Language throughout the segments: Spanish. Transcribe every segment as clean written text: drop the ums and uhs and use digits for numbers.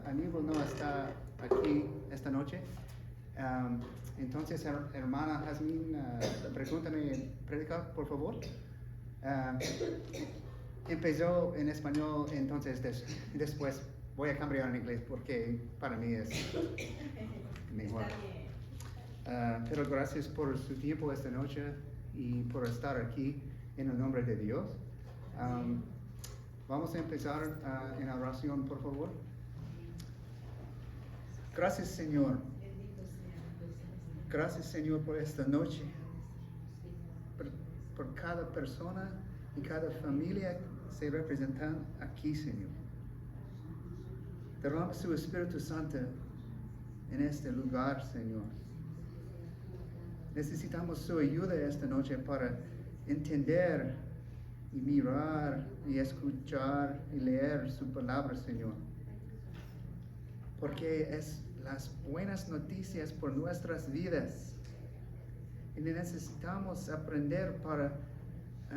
Aníbal no está aquí esta noche. Entonces, hermana Jazmín, pregúntame, predicar, por favor. Empezó en español, entonces después voy a cambiar en inglés porque para mí es mejor. Pero gracias por su tiempo esta noche y por estar aquí en el nombre de Dios. Vamos a empezar en oración, por favor. Gracias, Señor. Gracias, Señor, por esta noche, por cada persona y cada familia que se representan aquí, Señor. Derrama su Espíritu Santo en este lugar, Señor. Necesitamos su ayuda esta noche para entender y mirar y escuchar y leer su palabra, Señor. Porque es las buenas noticias por nuestras vidas. Y necesitamos aprender para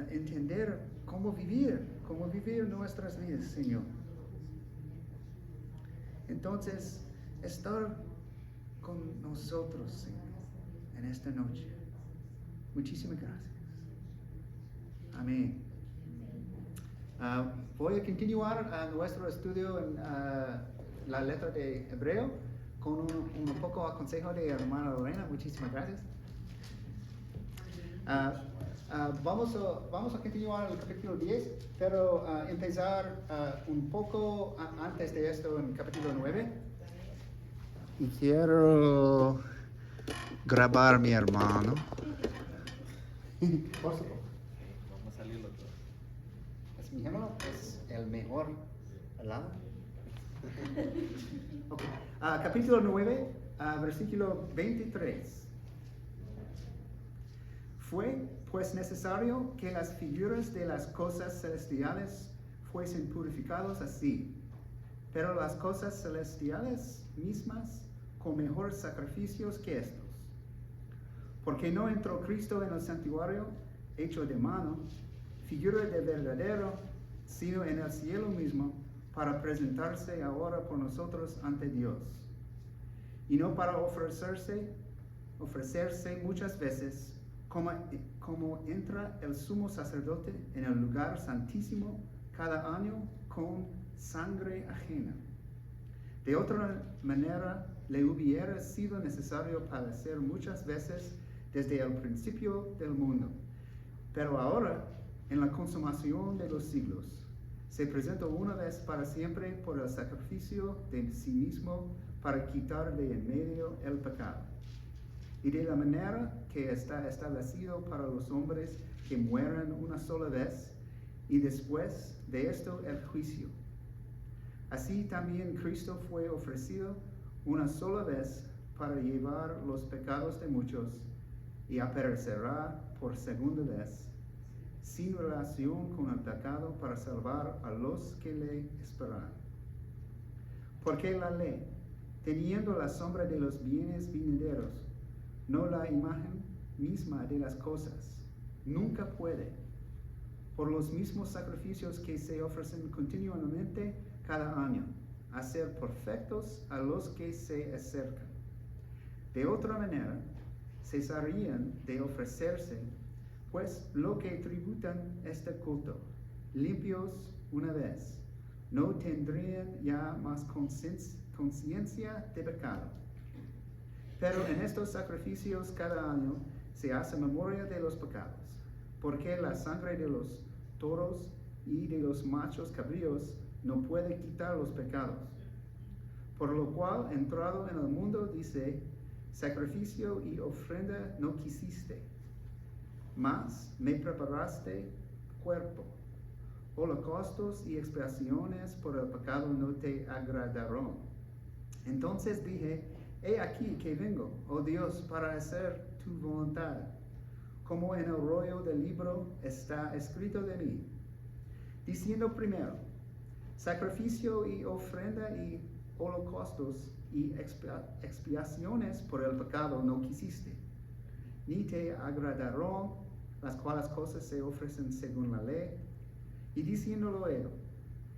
entender cómo vivir nuestras vidas, Señor. Entonces, estar con nosotros, Señor, en esta noche. Muchísimas gracias. Amén. Voy a continuar nuestro estudio en la letra de Hebreo con un poco a consejo de hermana Lorena. Muchísimas gracias. Vamos a continuar el capítulo 10, pero empezar un poco antes de esto en capítulo 9. Y quiero grabar mi hermano. Por favor. Vamos a salir los dos. ¿Es mi hermano? ¿Es el mejor lado? Okay. Capítulo 9, versículo 23. Fue pues necesario que las figuras de las cosas celestiales fuesen purificadas así, pero las cosas celestiales mismas con mejores sacrificios que estos. Porque no entró Cristo en el santuario hecho de mano, figura de verdadero, sino en el cielo mismo, para presentarse ahora por nosotros ante Dios. Y no para ofrecerse muchas veces, como entra el sumo sacerdote en el lugar santísimo cada año con sangre ajena. De otra manera, le hubiera sido necesario padecer muchas veces desde el principio del mundo. Pero ahora, en la consumación de los siglos, se presentó una vez para siempre por el sacrificio de sí mismo para quitar de en medio el pecado. Y de la manera que está establecido para los hombres que mueran una sola vez, y después de esto el juicio. Así también Cristo fue ofrecido una sola vez para llevar los pecados de muchos, y aparecerá por segunda vez, sin relación con el pecado, para salvar a los que le esperan. Porque la ley, teniendo la sombra de los bienes venideros, no la imagen misma de las cosas, nunca puede, por los mismos sacrificios que se ofrecen continuamente cada año, hacer perfectos a los que se acercan. De otra manera, cesarían de ofrecerse, pues lo que tributan este culto, limpios una vez, no tendrían ya más conciencia de pecado. Pero en estos sacrificios cada año se hace memoria de los pecados, porque la sangre de los toros y de los machos cabríos no puede quitar los pecados. Por lo cual, entrado en el mundo, dice, sacrificio y ofrenda no quisiste, mas me preparaste cuerpo. Holocaustos y expiaciones por el pecado no te agradaron. Entonces dije, he aquí que vengo, oh Dios, para hacer tu voluntad, como en el rollo del libro está escrito de mí. Diciendo primero, sacrificio y ofrenda y holocaustos y expiaciones por el pecado no quisiste, ni te agradaron, las cuales cosas se ofrecen según la ley. Y diciendo luego,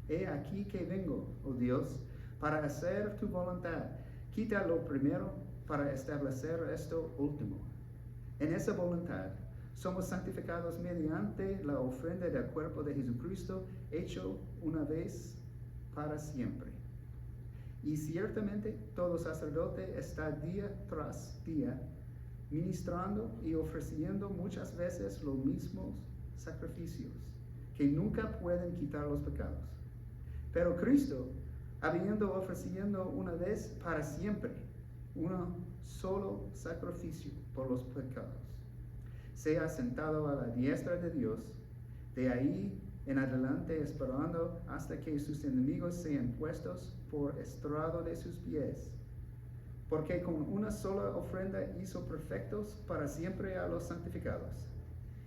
he aquí que vengo, oh Dios, para hacer tu voluntad. Quita lo primero para establecer esto último. En esa voluntad somos santificados mediante la ofrenda del cuerpo de Jesucristo, hecho una vez para siempre. Y ciertamente todo sacerdote está día tras día ministrando y ofreciendo muchas veces los mismos sacrificios, que nunca pueden quitar los pecados. Pero Cristo, habiendo ofreciendo una vez para siempre un solo sacrificio por los pecados, se ha sentado a la diestra de Dios, de ahí en adelante esperando hasta que sus enemigos sean puestos por estrado de sus pies. Porque con una sola ofrenda hizo perfectos para siempre a los santificados.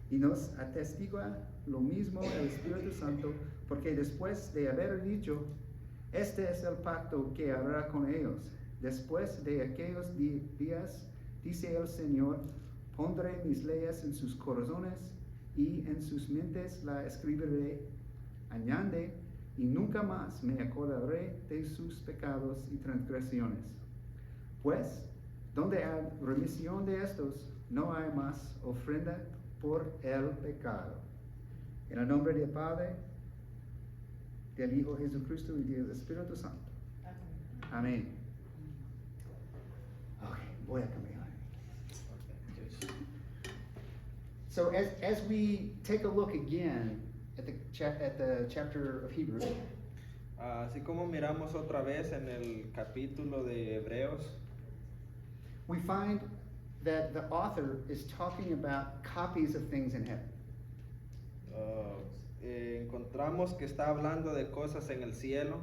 Y nos atestigua lo mismo el Espíritu Santo, porque después de haber dicho, este es el pacto que hará con ellos. Después de aquellos días, dice el Señor, pondré mis leyes en sus corazones y en sus mentes la escribiré. Añade, y nunca más me acordaré de sus pecados y transgresiones. Pues, donde hay remisión de estos, no hay más ofrenda por el pecado. En el nombre del Padre, del Hijo Jesucristo y del Espíritu Santo. Amén. Ok, voy a cambiar. So as we take a look again at the chapter of Hebrews, Así como miramos otra vez en el capítulo de Hebreos, we find that the author is talking about copies of things in heaven. encontramos que está hablando de cosas en el cielo.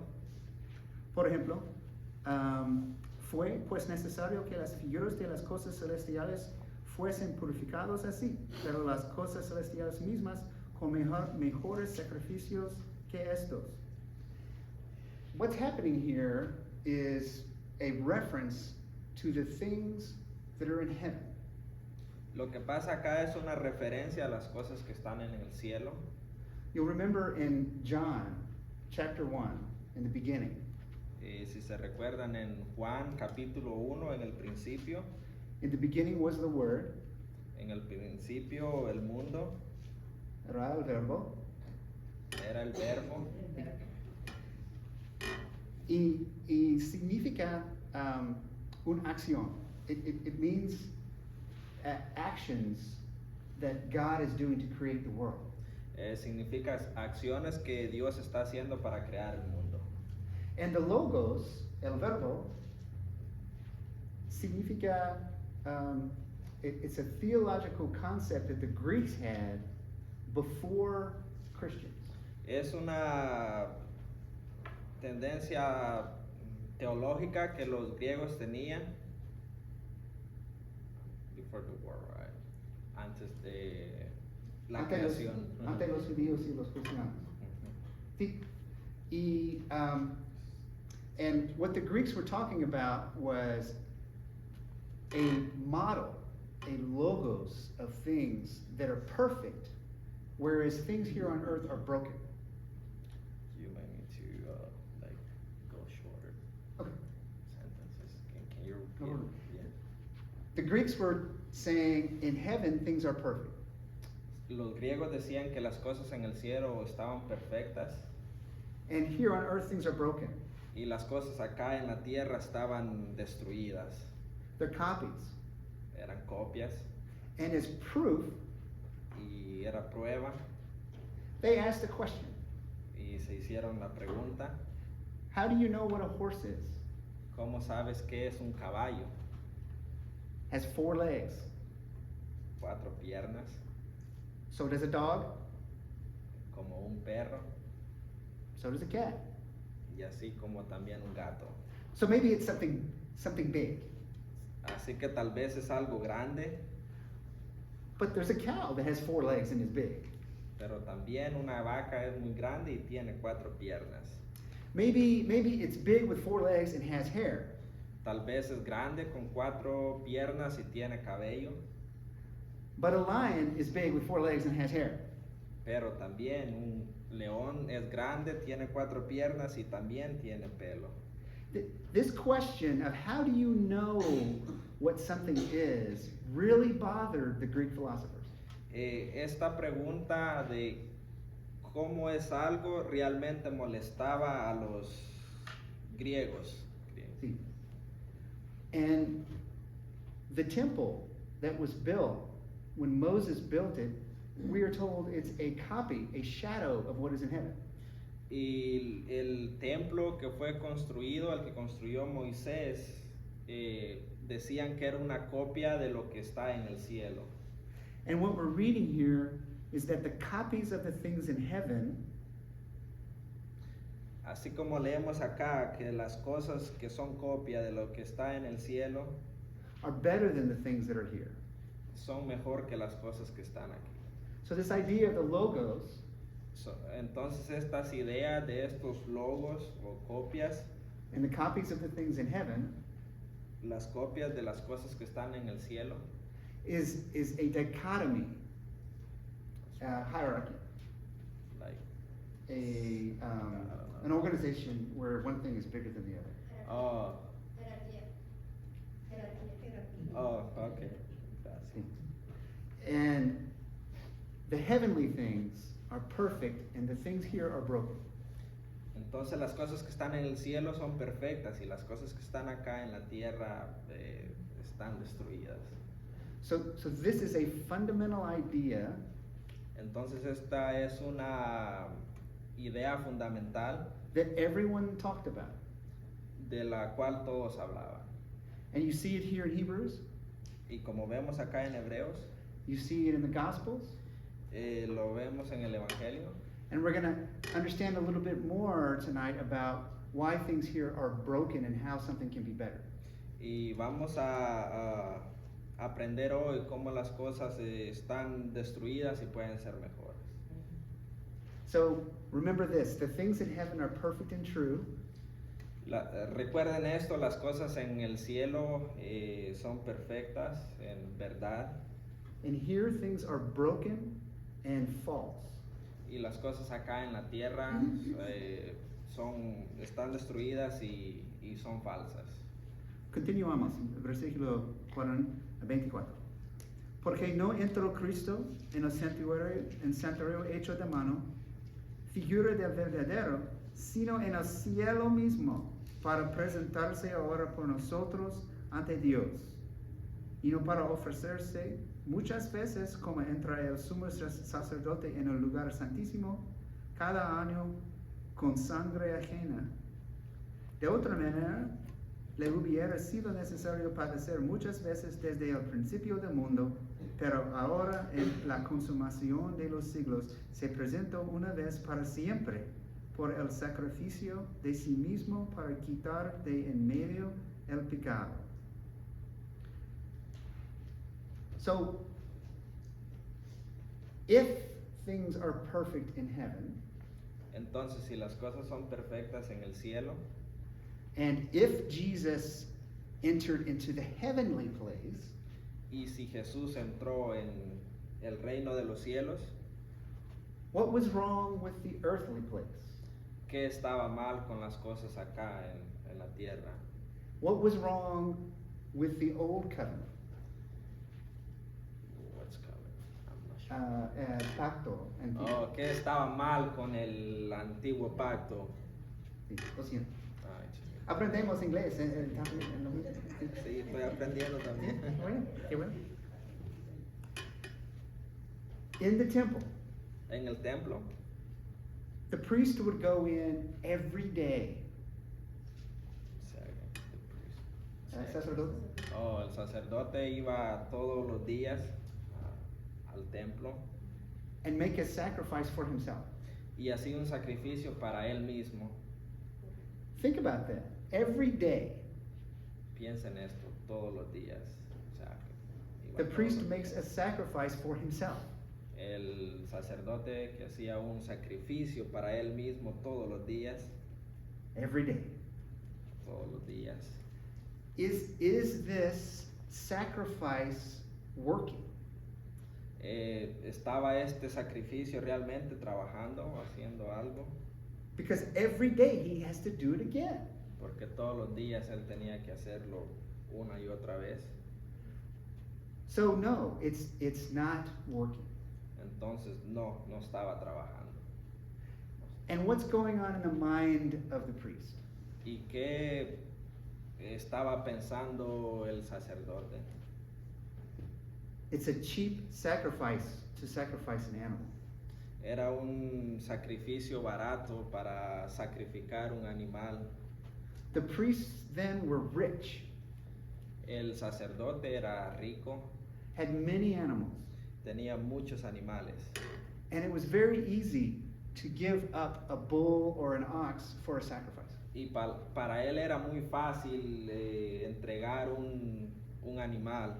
Por ejemplo, fue pues necesario que las figuras de las cosas celestiales fuesen purificados así, pero las cosas celestiales mismas con mejores sacrificios que estos. What's happening here is a reference to the things that are in heaven. Lo que pasa acá es una referencia a las cosas que están en el cielo. You'll remember in John chapter 1, in the beginning, Si se recuerdan en Juan capítulo 1, en el principio, in the beginning was the Word, en el principio el mundo era el Verbo, era el verbo, y significa una acción. It means actions that God is doing to create the world. Significa acciones que Dios está haciendo para crear el mundo. And the logos, el verbo, significa, it's a theological concept that the Greeks had before Christians. Es una tendencia teológica que los griegos tenían before the war, right? Antes de la creación. Ante los judíos y los cristianos. Sí. And what the Greeks were talking about was a model, a logos of things that are perfect, whereas things here on earth are broken. You might need to like go shorter. Okay. Sentences. Can you No repeat? problem. Yeah. The Greeks were saying in heaven things are perfect. Los griegos decían que las cosas en el cielo estaban perfectas And here on earth things are broken. y las cosas acá en la tierra estaban destruidas. They're copies. Eran copias And as proof, y era prueba they asked a question. y se hicieron la pregunta, How do you know what a horse is? ¿cómo sabes qué es un caballo? Has 4 legs. 4 piernas, So does a dog. como un perro So does a cat. y así como también un gato. So maybe it's something big. Así que tal vez es algo grande, But there's a cow that has 4 legs and is big. pero también una vaca es muy grande y tiene 4 piernas. Maybe it's big with 4 legs and has hair. Tal vez es grande con 4 piernas y tiene cabello, But a lion is big with 4 legs and has hair. pero también un león es grande, tiene 4 piernas y también tiene pelo. This question of how do you know what something is really bothered the Greek philosophers. Esta pregunta de cómo es algo realmente molestaba a los griegos. See? And the temple that was built, when Moses built it, we are told it's a copy, a shadow of what is in heaven. Y el templo que fue construido, el que construyó Moisés, decían que era una copia de lo que está en el cielo. And what we're reading here is that the copies of the things in heaven Así como leemos acá que las cosas que son copia de lo que está en el cielo are better than the things that are here. son mejor que las cosas que están aquí. So this idea of the logos Entonces estas ideas de estos logos o copias, and the copies of the things in heaven las copias de las cosas que están en el cielo, is a dichotomy, hierarchy, like, an organization where one thing is bigger than the other. oh, Jerarquía. oh, okay. Gracias. And the heavenly things are perfect, and the things here are broken. Entonces las cosas que están en el cielo son perfectas y las cosas que están acá en la tierra están destruidas. So this is a fundamental idea Entonces esta es una idea fundamental that everyone talked about. de la cual todos hablaban. And you see it here in Hebrews, Y como vemos acá en Hebreos, you see it in the Gospels, lo vemos en el Evangelio. and we're going to understand a little bit more tonight about why things here are broken and how something can be better. Y vamos a aprender hoy cómo las cosas están destruidas y pueden ser mejores. So remember this, the things in heaven are perfect and true, Recuerden esto, las cosas en el cielo son perfectas, en verdad, and here things are broken and false. y las cosas acá en la tierra están destruidas y son falsas. Continuamos, versículo 24. Porque no entró Cristo en el santuario hecho de mano, figura del verdadero, sino en el cielo mismo, para presentarse ahora por nosotros ante Dios, y no para ofrecerse muchas veces como entra el sumo sacerdote en el lugar santísimo cada año con sangre ajena. De otra manera, le hubiera sido necesario padecer muchas veces desde el principio del mundo, pero ahora en la consumación de los siglos se presentó una vez para siempre por el sacrificio de sí mismo para quitar de en medio el pecado. So, if things are perfect in heaven, Entonces, si las cosas son perfectas en el cielo, and if Jesus entered into the heavenly place, y si Jesús entró en el reino de los cielos, what was wrong with the earthly place? ¿qué estaba mal con las cosas acá en la tierra? What was wrong with the old covenant? What's coming? I'm not sure. Pacto. Antiguo. Oh, ¿qué estaba mal con el antiguo pacto? Sí, lo siento. Ay, chico. Aprendemos inglés. Sí, estoy aprendiendo también. Bueno, qué bueno. In the temple, En el templo, the priest would go in every day. Sacerdote. Oh, el sacerdote iba todos los días al templo And make a sacrifice for himself. y hacía un sacrificio para él mismo. Think about that. Every day, Piensa en esto, todos los días. O sea, iba the todos priest los makes a días. sacrifice for himself. El sacerdote que hacía un sacrificio para él mismo todos los días, Every day. todos los días. Is this sacrifice working? ¿Estaba este sacrificio realmente trabajando o haciendo algo? Because every day he has to do it again. porque todos los días él tenía que hacerlo una y otra vez. So no, it's not working. Entonces no estaba trabajando. And what's going on in the mind of the priest? ¿Y qué estaba pensando el sacerdote? It's a cheap sacrifice to sacrifice an animal. Era un sacrificio barato para sacrificar un animal. The priests then were rich, El sacerdote era rico, had many animals, tenía muchos animales. and it was very easy to give up a bull or an ox for a sacrifice. Y para él era muy fácil entregar un animal.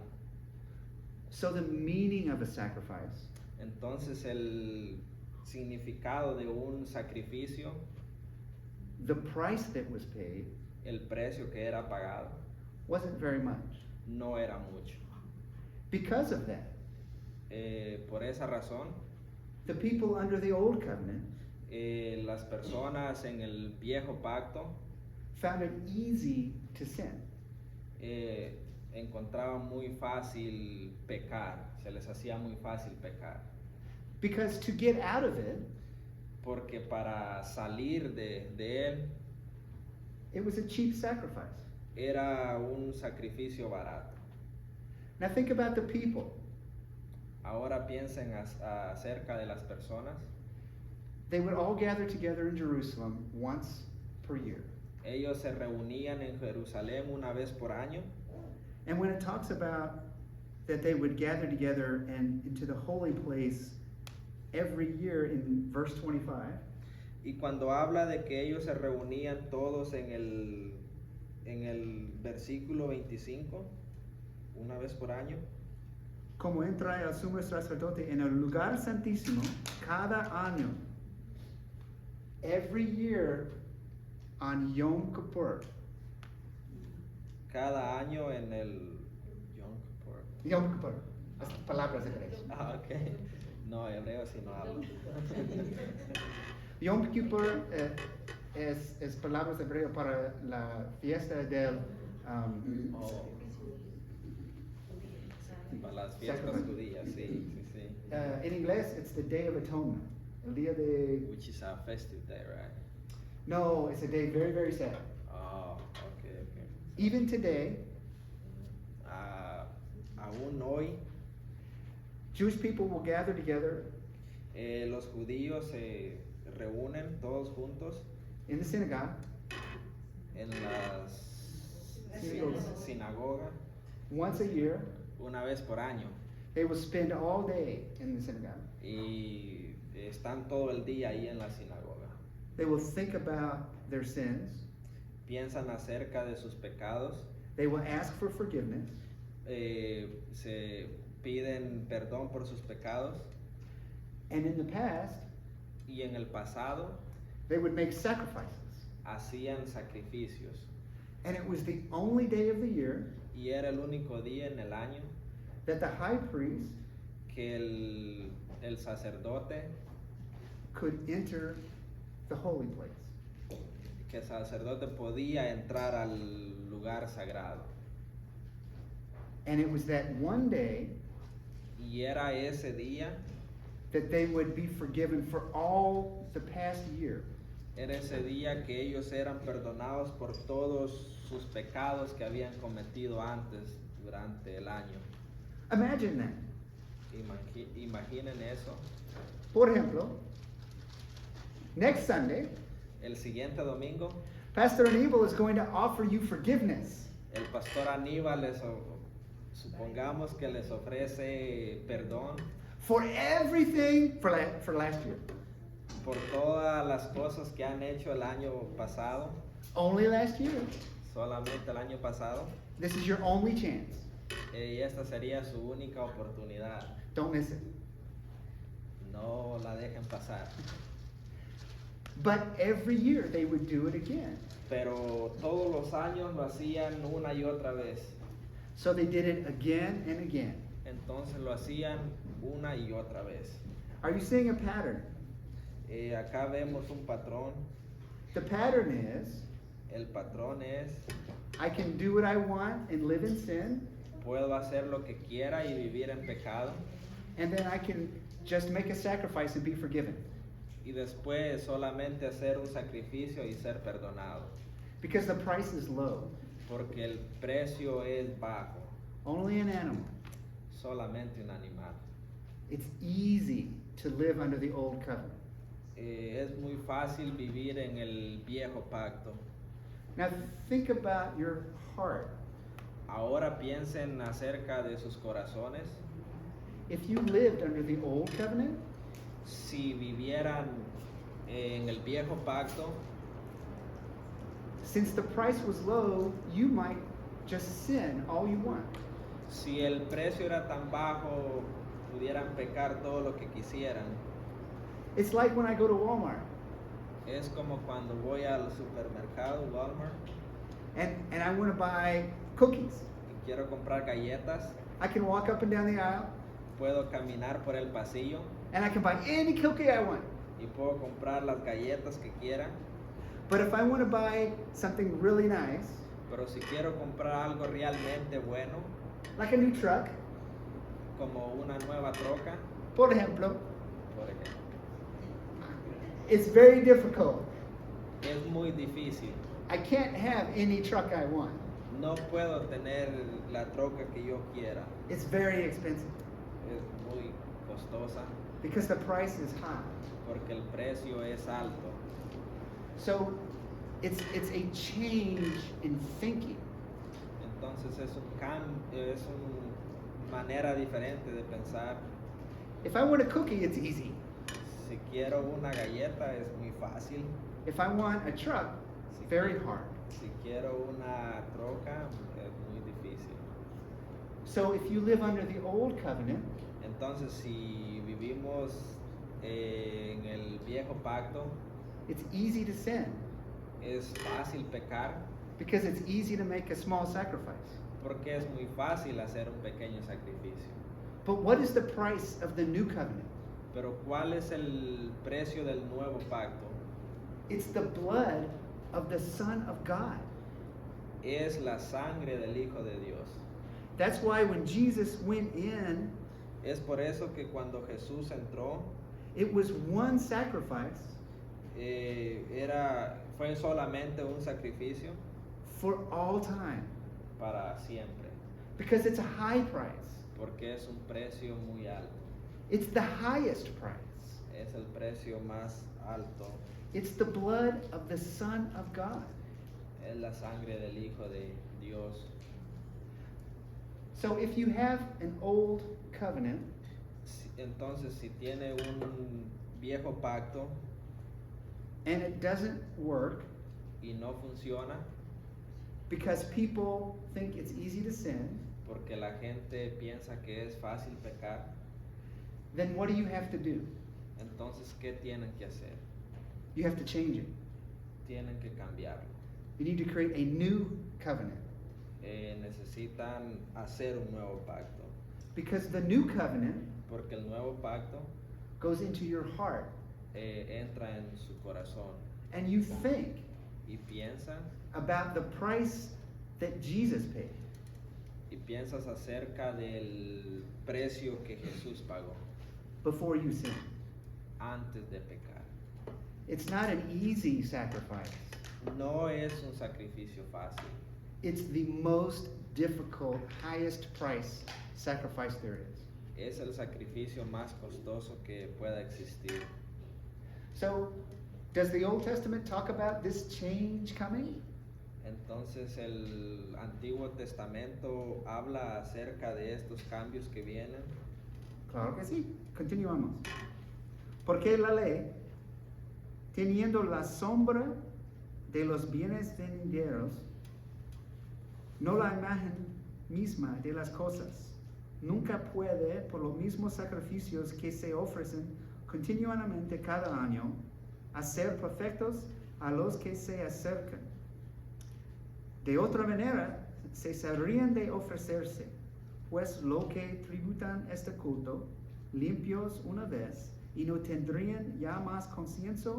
So the meaning of a sacrifice Entonces el significado de un sacrificio, the price that was paid el precio que era pagado, wasn't very much. no era mucho. Because of that, Por esa razón, the people under the old covenant las personas en el viejo pacto found it easy to sin. encontraban muy fácil pecar, se les hacía muy fácil pecar. Because to get out of it, Porque para salir de él it was a cheap sacrifice. era un sacrificio barato. Now think about the people. Ahora piensen acerca de las personas. They would all gather together in Jerusalem once per year. Ellos se reunían en Jerusalén una vez por año. And when it talks about that they would gather together and into the holy place every year in verse 25, Y cuando habla de que ellos se reunían todos en el versículo 25, una vez por año, como entra el sumo sacerdote en el lugar santísimo cada año, every year on Yom Kippur. cada año en el Yom Kippur. Yom Kippur, las palabras hebreas. Ah, ok. No, hebreo sí no hablo. Yom Kippur es palabras hebreas para la fiesta del Oh, para las fiestas Sacrifice. judías, sí, sí. en inglés it's the Day of Atonement, el día de. Which is a festive day, right? No, it's a day very, very sad. Oh, okay. Even today, Aún hoy, Jewish people will gather together los judíos se reúnen todos juntos in the synagogue en las sinagogas once a year. una vez por año They will spend all day in the synagogue. y están todo el día ahí en la sinagoga. They will think about their sins. Piensan acerca de sus pecados, They will ask for forgiveness. se piden perdón por sus pecados And in the past, y en el pasado they would make sacrifices. hacían sacrificios And it was the only day of the year y era el único día en el año that the high priest que el sacerdote could enter the holy place. que el sacerdote podía entrar al lugar sagrado. And it was that one day Y era ese día, that they would be forgiven for all the past year. era ese día que ellos eran perdonados por todos sus pecados que habían cometido antes durante el año. Imagine that. Imaginen eso. Por ejemplo, next Sunday, El siguiente domingo, Pastor Aníbal is going to offer you forgiveness el pastor Aníbal supongamos que les ofrece perdón for everything for last year. por todas las cosas que han hecho el año pasado, Only last year. solamente el año pasado. This is your only chance. Y esta sería su única oportunidad. Don't miss it. No la dejen pasar. But every year they would do it again. Pero todos los años lo hacían una y otra vez. So they did it again and again. Entonces lo hacían una y otra vez. Are you seeing a pattern? Acá vemos un patrón. The pattern is El patrón es, I can do what I want and live in sin, puedo hacer lo que quiera y vivir en pecado. and then I can just make a sacrifice and be forgiven. Y después solamente hacer un sacrificio y ser perdonado. Because the price is low. Porque el precio es bajo. Only an animal. Solamente un animal. It's easy to live under the old covenant. Es muy fácil vivir en el viejo pacto. Now think about your heart. Ahora piensen acerca de sus corazones. If you lived under the old covenant, Si vivieran en el viejo pacto, since the price was low, you might just sin all you want. si el precio era tan bajo, pudieran pecar todo lo que quisieran. It's like when I go to Walmart Es como cuando voy al supermercado, Walmart, and I want to buy cookies. y quiero comprar galletas. I can walk up and down the aisle Puedo caminar por el pasillo and I can buy any cookie I want. y puedo comprar las galletas que quiera. But if I want to buy something really nice, Pero si quiero comprar algo realmente bueno, like a new truck, como una nueva troca, por ejemplo, por ejemplo, it's very difficult. es muy difícil. I can't have any truck I want. No puedo tener la troca que yo quiera. It's very expensive Es muy costosa because the price is high. porque el precio es alto. So it's a change in thinking. Entonces es una manera diferente de pensar. If I want a cookie, it's easy. Si quiero una galleta es muy fácil. If I want a truck, Si very qui- hard. Si quiero una troca es muy difícil. So if you live under the old covenant, Entonces si vivimos en el viejo pacto, it's easy to sin es fácil pecar because it's easy to make a small sacrifice. porque es muy fácil hacer un pequeño sacrificio. But what is the price of the new covenant? Pero ¿cuál es el precio del nuevo pacto? It's the blood of the Son of God. Es la sangre del Hijo de Dios. That's why when Jesus went in, Es por eso que cuando Jesús entró, it was one sacrifice fue solamente un sacrificio for all time para siempre, because it's a high price. porque es un precio muy alto. It's the highest price. Es el precio más alto. It's the blood of the Son of God. Es la sangre del Hijo de Dios. So if you have an old covenant, Entonces, si tiene un viejo pacto and it doesn't work y no funciona, because people think it's easy to sin, porque la gente piensa que es fácil pecar, then what do you have to do? entonces, ¿qué tienen que hacer? You have to change it. Tienen que cambiarlo. You need to create a new covenant Necesitan hacer un nuevo pacto, because the new covenant porque el nuevo pacto goes into your heart entra en su corazón and you think y piensas about the price that Jesus paid. y piensas acerca del precio que Jesús pagó Before you sin. antes de pecar. It's not an easy sacrifice. No es un sacrificio fácil. It's the most difficult, highest price sacrifice there is. Es el sacrificio más costoso que pueda existir. So, does the Old Testament talk about this change coming? Entonces el Antiguo Testamento habla acerca de estos cambios que vienen. Claro que sí. Continuamos. Porque la ley, teniendo la sombra de los bienes venideros, no la imagen misma de las cosas, nunca puede, por los mismos sacrificios que se ofrecen continuamente cada año, hacer perfectos a los que se acercan. De otra manera, cesarían de ofrecerse, pues lo que tributan este culto, limpios una vez, y no tendrían ya más conciencia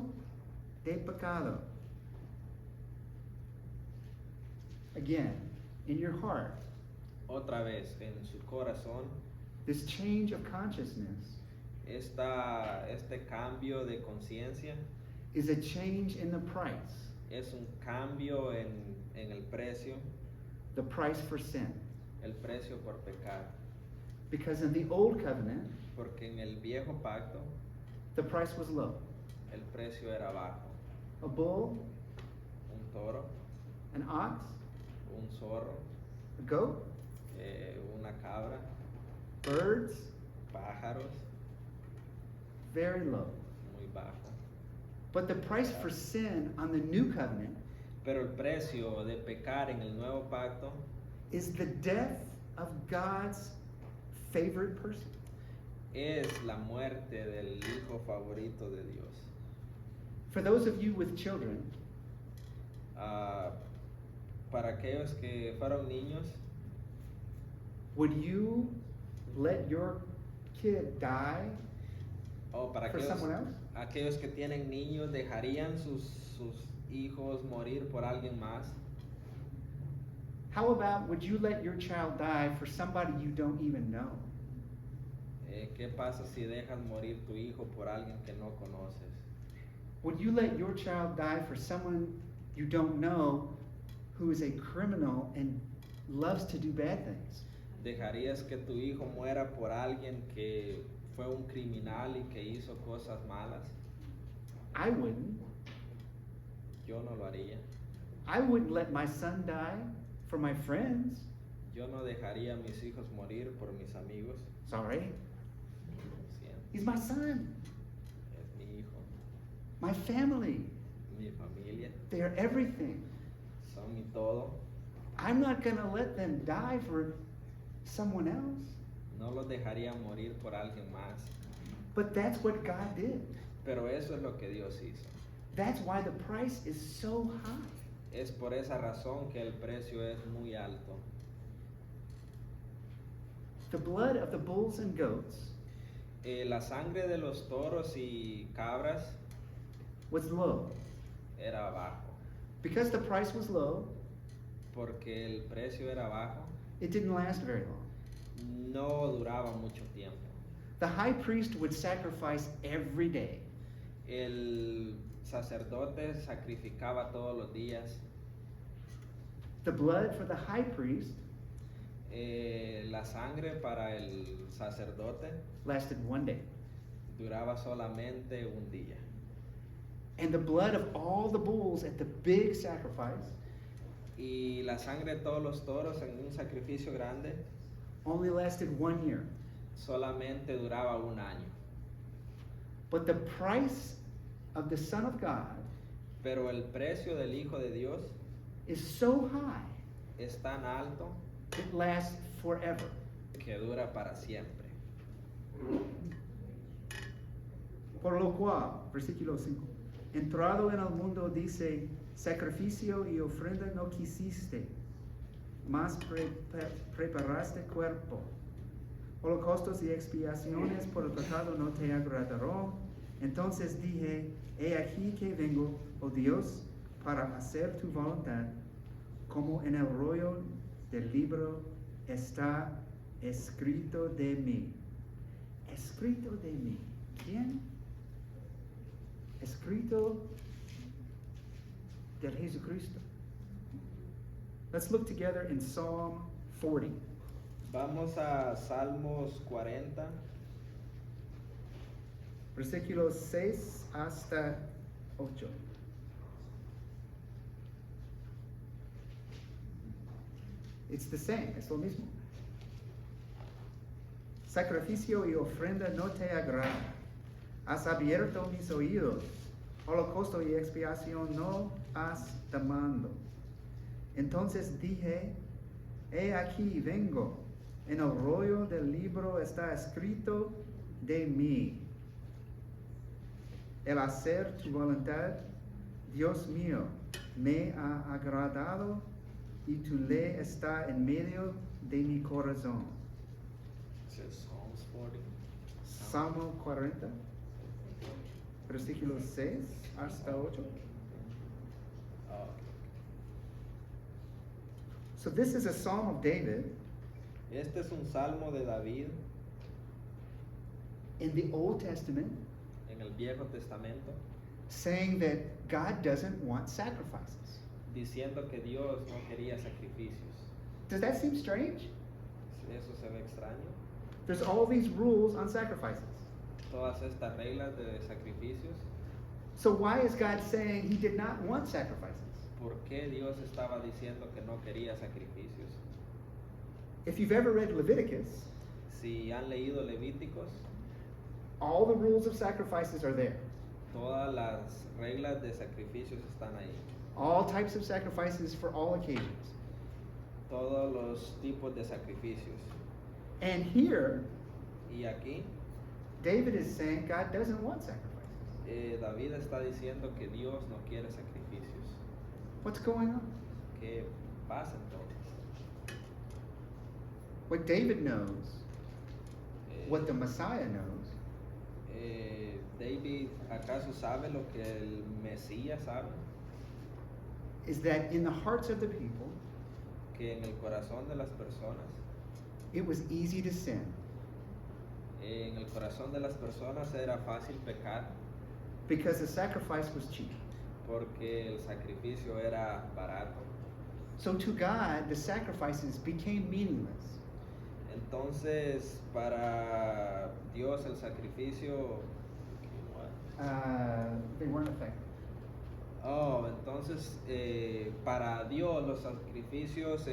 de pecado. Again, in your heart, Otra vez, en su corazón, this change of consciousness este cambio de conciencia is a change in the price, es un cambio en el the price for sin. precio por pecar. Because in the old covenant, Porque en el viejo pacto the price was low. el precio era bajo. A bull, Un toro, an ox, un zorro, a goat, una cabra, birds, pájaros, very low. muy bajo. But the price for sin on the new covenant Pero el precio de pecar en el nuevo pacto is the death of God's favorite person. es la muerte del hijo favorito de Dios. For those of you with children, Ah, para aquellos que fueron niños, would you let your kid die o para for someone else? aquellos que tienen niños, ¿dejarían sus hijos morir por alguien más? How about would you let your child die for somebody you don't even know? ¿Qué pasa si dejas morir tu hijo por alguien que no conoces? Would you let your child die for someone you don't know who is a criminal and loves to do bad things? ¿Dejarías que tu hijo muera por alguien que fue un criminal y que hizo cosas malas? I wouldn't. Yo no lo haría. I wouldn't let my son die for my friends. Yo no dejaría a mis hijos morir por mis amigos. Sorry. Lo siento, He's my son, es mi hijo, my family. mi familia, They are everything. son mi todo. I'm not going to let them die for someone else. No los dejaría morir por alguien más. But that's what God did. Pero eso es lo que Dios hizo. That's why the price is so high. Es por esa razón que el precio es muy alto. The blood of the bulls and goats La sangre de los toros y cabras was low. era bajo. Because the price was low, Porque el precio era bajo, it didn't last very long. no duraba mucho tiempo. The high priest would sacrifice every day. El sacerdote sacrificaba todos los días. The blood for the high priest La sangre para el sacerdote lasted one day. duraba solamente un día. And the blood of all the bulls at the big sacrifice Y la sangre de todos los toros en un sacrificio grande only lasted 1 year. solamente duraba un año. But the price of the Son of God Pero el precio del Hijo de Dios is so high, es tan alto it lasts forever. que dura para siempre. Por lo cual, versículo 5, entrado en el mundo dice, sacrificio y ofrenda no quisiste, mas preparaste cuerpo. Holocaustos y expiaciones por el pecado no te agradaron. Entonces dije, he aquí que vengo, oh Dios, para hacer tu voluntad, como en el rollo del libro está escrito de mí. Escrito de mí. ¿Quién? Escrito del Jesucristo. Let's look together in Psalm 40. Vamos a Salmos 40, Versículos 6 hasta 8. It's the same, es lo mismo. Sacrificio y ofrenda no te agrada. Has abierto mis oídos. Holocausto y expiación no has demandado. Entonces dije, he aquí vengo. En el rollo del libro está escrito de mí. El hacer tu voluntad, Dios mío, me ha agradado y tu ley está en medio de mi corazón. Psalms 40. Salmo 40, versículos 6 hasta 8. Ah, So this is a Psalm of David Este es un salmo de David in the Old Testament en el Viejo Testamento saying that God doesn't want sacrifices. diciendo que Dios no quería sacrificios. Does that seem strange? Eso se ve extraño. There's all these rules on sacrifices. Todas estas reglas de sacrificios. So why is God saying he did not want sacrifices? ¿Por qué Dios estaba diciendo que no quería sacrificios? If you've ever read Leviticus, Si han leído Levíticos, all the rules of sacrifices are there. todas las reglas de sacrificios están ahí. All types of sacrifices for all occasions. Todos los tipos de sacrificios. And here, Y aquí David is saying God doesn't want sacrifices. David está diciendo que Dios no quiere sacrificios. What's going on? ¿Qué pasa entonces? What David knows, Eh, what the Messiah knows, David, ¿acaso sabe lo que el Mesías sabe? is that in the hearts of the people, Que en el corazón de las personas, it was easy to sin en el corazón de las personas era fácil pecar because the sacrifice was cheap. porque el sacrificio era barato. So to God, the sacrifices became meaningless. Entonces, para Dios el sacrificio... They weren't effective. Oh, entonces para Dios los sacrificios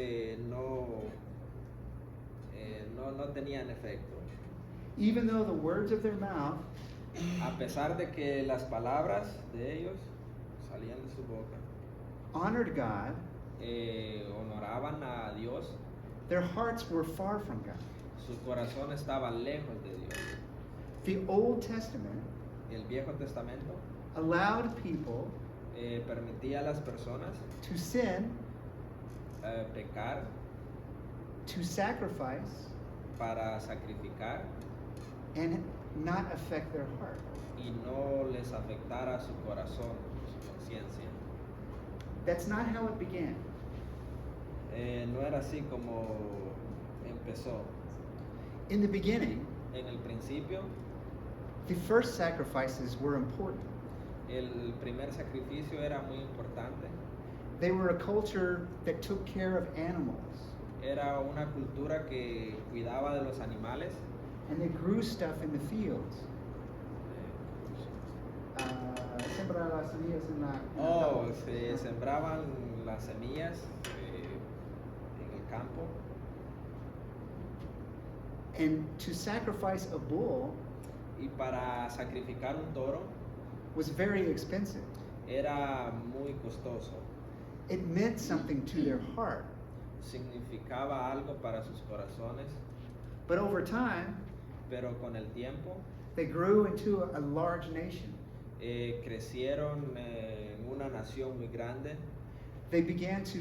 no tenían efecto. Even though the words of their mouth A pesar de que las palabras de ellos salían de su boca, honored God, honoraban a Dios, their hearts were far from God. su corazón estaba lejos de Dios. The Old Testament El Viejo Testamento allowed people permitía a las personas to sin, pecar to sacrifice, para sacrificar and not affect their heart. y no les afectara su corazón, su conciencia. That's not how it began. No era así como empezó. In the beginning, En el principio, the first sacrifices were important. el primer sacrificio era muy importante. They were a culture that took care of animals, Era una cultura que cuidaba de los animales. and they grew stuff in the fields. Sembrar las semillas en la Oh, se sembraban las semillas en el campo. And to sacrifice a bull Y para sacrificar un toro was very expensive. era muy costoso. It meant something to their heart. Significaba algo para sus corazones, But over time, pero con el tiempo they grew into a large nation. crecieron en una nación muy grande. They began to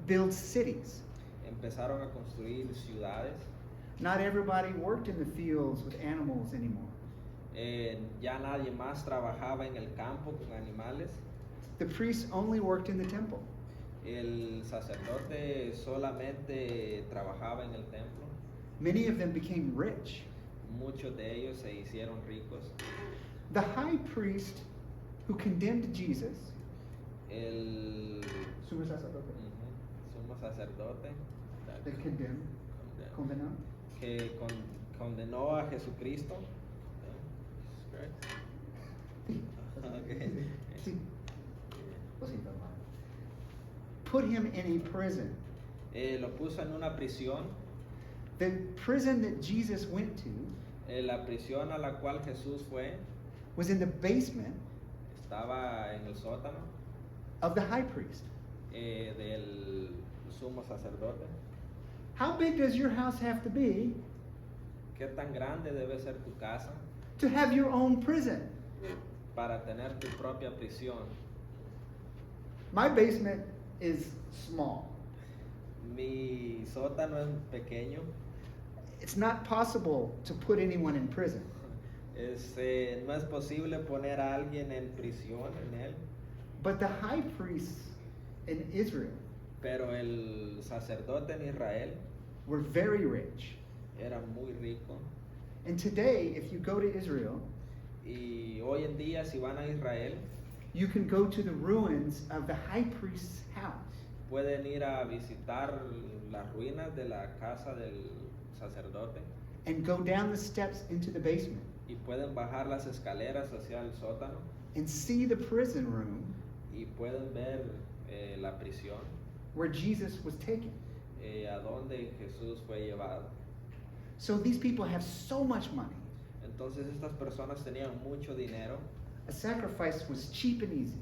build cities. Empezaron a construir ciudades. Not everybody worked in the fields with animals anymore. Ya nadie más trabajaba en el campo con animales. The priests only worked in the temple. El sacerdote solamente trabajaba en el templo. Many of them became rich. Muchos de ellos se hicieron ricos. The high priest who condemned Jesus, El sumo sacerdote, sumo sacerdote they condemned, condenó, que condenó a Jesucristo. Okay. Sí. Put him in a prison. Lo puso en una prisión. The prison that Jesus went to La prisión a la cual Jesús fue was in the basement estaba en el sótano of the high priest. Del sumo sacerdote. How big does your house have to be ¿Qué tan grande debe ser tu casa to have your own prison? para tener tu propia prisión? My basement is small. Mi sótano es pequeño. It's not possible to put anyone in prison. No es posible poner a alguien en prisión en él. But the high priests in Israel, Pero el sacerdote en Israel were very rich. era muy rico. And today, if you go to Israel, Y hoy en día si van a Israel, you can go to the ruins of the high priest's house. pueden ir a visitar las ruinas de la casa del sacerdote And go down the steps into the basement y pueden bajar las escaleras hacia el sótano and see the prison room y pueden ver la prisión where Jesus was taken. a donde Jesús fue llevado. So these people have so much money. Entonces estas personas tenían mucho dinero. A sacrifice was cheap and easy.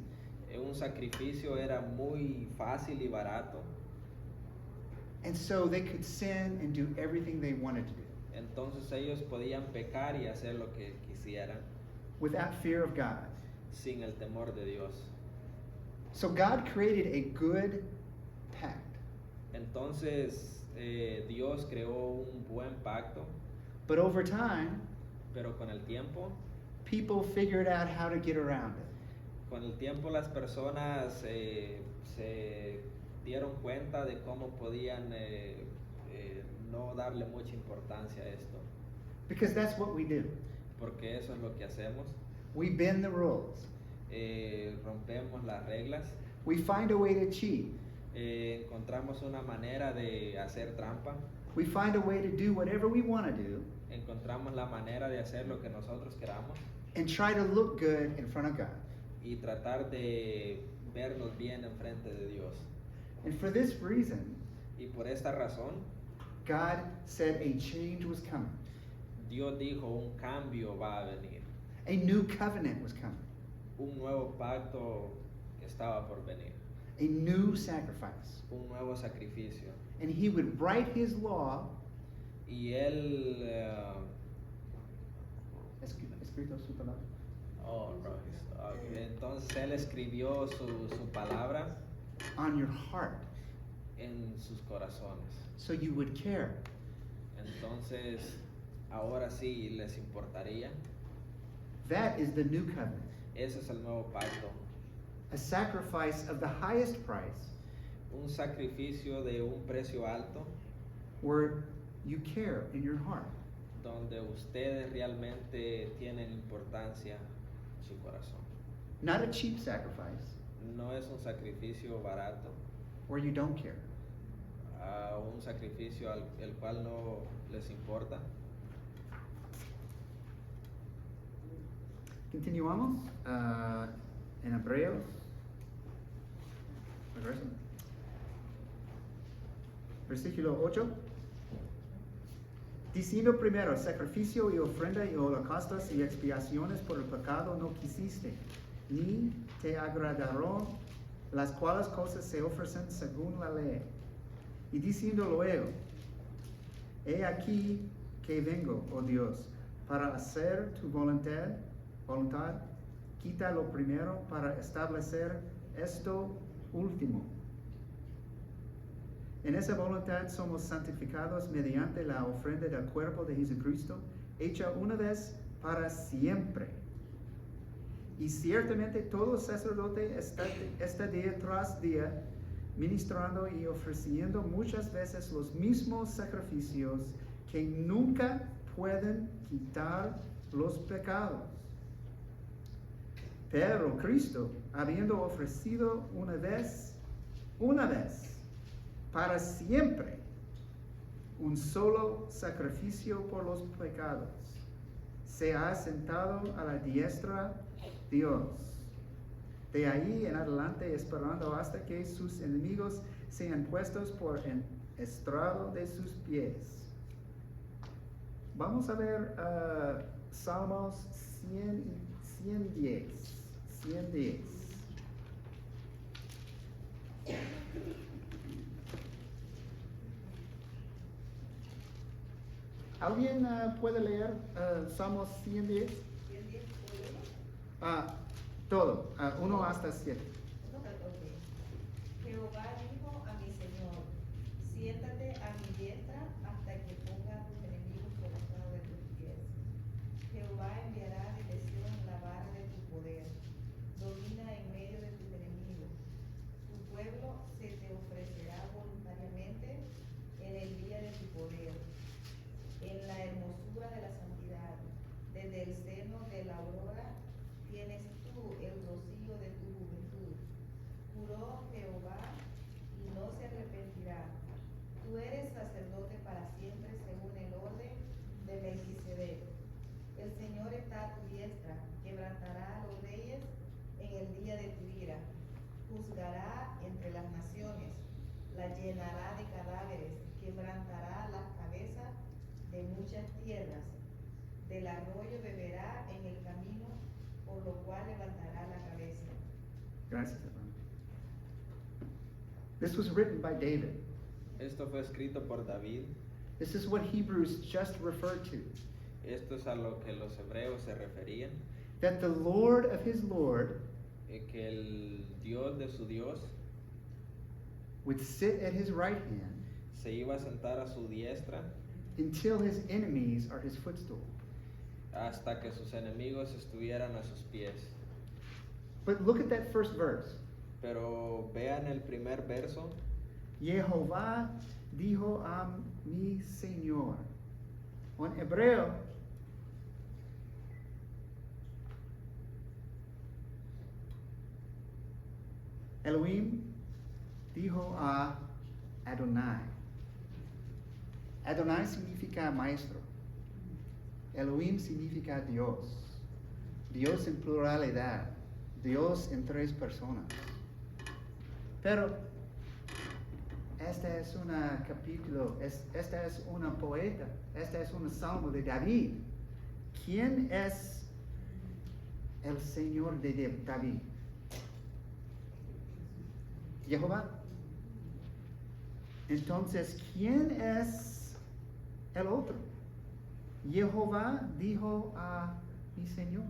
Un sacrificio era muy fácil y barato. And so they could sin and do everything they wanted to do Entonces ellos podían pecar y hacer lo que quisieran without fear of God. sin el temor de Dios. So God created a good pact. Entonces Dios creó un buen pacto, But over time, pero con el tiempo figured out how to get around it. Con el tiempo las personas se dieron cuenta de cómo podían no darle mucha importancia a esto, Because that's what we do. porque eso es lo que hacemos. We bend the rules. Rompemos las reglas, We find a way to cheat. encontramos una manera de hacer trampa, We find a way to do whatever we want to do encontramos la manera de hacer lo que nosotros queramos and try to look good in front of God. y tratar de vernos bien en frente de Dios. And for this reason, Y por esta razón, God said a change was coming. Dios dijo un cambio va a venir. A new covenant was coming. Un nuevo pacto estaba por venir. A new sacrifice. Un nuevo sacrificio. And he would write his law. Y él... Escrito su palabra. Entonces él escribió su palabra On your heart. en sus corazones. So you would care. Entonces, ahora sí les importaría. That is the new covenant. Ese es el nuevo pacto. A sacrifice of the highest price Un sacrificio de un precio alto where you care in your heart. donde ustedes realmente tienen importancia en su corazón. Not a cheap sacrifice No es un sacrificio barato, where you don't care. un sacrificio el cual no les importa. Continuamos en Hebreos. Versículo 8. Diciendo primero, sacrificio y ofrenda y holocaustos y expiaciones por el pecado no quisiste, ni te agradaron, las cuales cosas se ofrecen según la ley. Y diciendo luego, he aquí que vengo, oh Dios, para hacer tu voluntad, quita lo primero para establecer esto último. En esa voluntad somos santificados mediante la ofrenda del cuerpo de Jesucristo, hecha una vez para siempre. Y ciertamente todo sacerdote está día tras día ministrando y ofreciendo muchas veces los mismos sacrificios que nunca pueden quitar los pecados. Pero Cristo, habiendo ofrecido una vez, para siempre, un solo sacrificio por los pecados, se ha sentado a la diestra de Dios. De ahí en adelante, esperando hasta que sus enemigos sean puestos por el estrado de sus pies. Vamos a ver Salmos 110. ¿Alguien puede leer Salmos 110? Todo, 1 hasta 7. Jehová dijo a mi Señor, siéntate a mi diestra hasta que ponga a tus enemigos por estrado de tus pies. Jehová enviará dirección en la vara de tu poder, domina en medio de tus enemigos. Tu pueblo se te ofrecerá llenará de cadáveres, quebrantará las cabezas de muchas tierras. Del arroyo beberá en el camino, por lo cual levantará la cabeza. Gracias, hermano. This was written by David. Esto fue escrito por David. This is what Hebrews just referred to. Esto es a lo que los hebreos se referían. That the Lord of his Lord Que el Dios de su Dios would sit at his right hand se iba a sentar a su diestra until his enemies are his footstool. hasta que sus enemigos estuvieran a sus pies. But look at that first verse. Pero vean el primer verso. Jehová dijo a mi Señor. En hebreo, Elohim dijo a Adonai. Adonai significa maestro. Elohim significa Dios. Dios en pluralidad. Dios en tres personas. Pero esta es una capítulo, esta es una poeta, esta es un salmo de David. ¿Quién es el Señor de David? Jehová. Entonces, ¿quién es el otro? Jehová dijo a mi Señor.